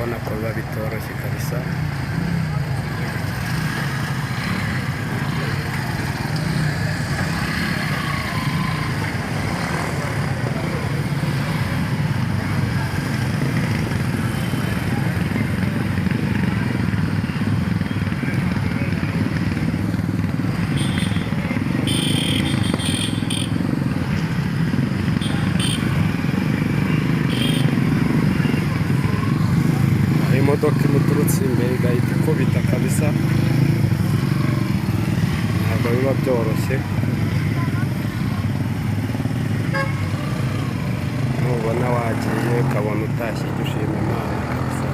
urabona ko biba bitoroshye kabisa. Imodoka imuturutse imbere igahita ikubita kabisa, ntabwo biba byoroshye. Nubona wagiye ukabona utashye jya ushima Imana kabisa.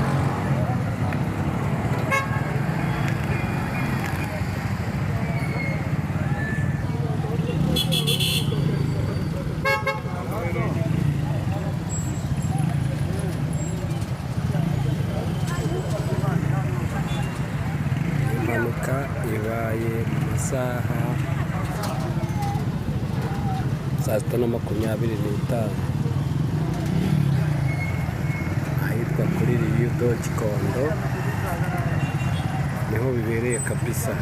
Impanuka ibaye mu masaha saa 6:25 ahitwa kuri Riudo Gikondo, niho bibereye kabisa.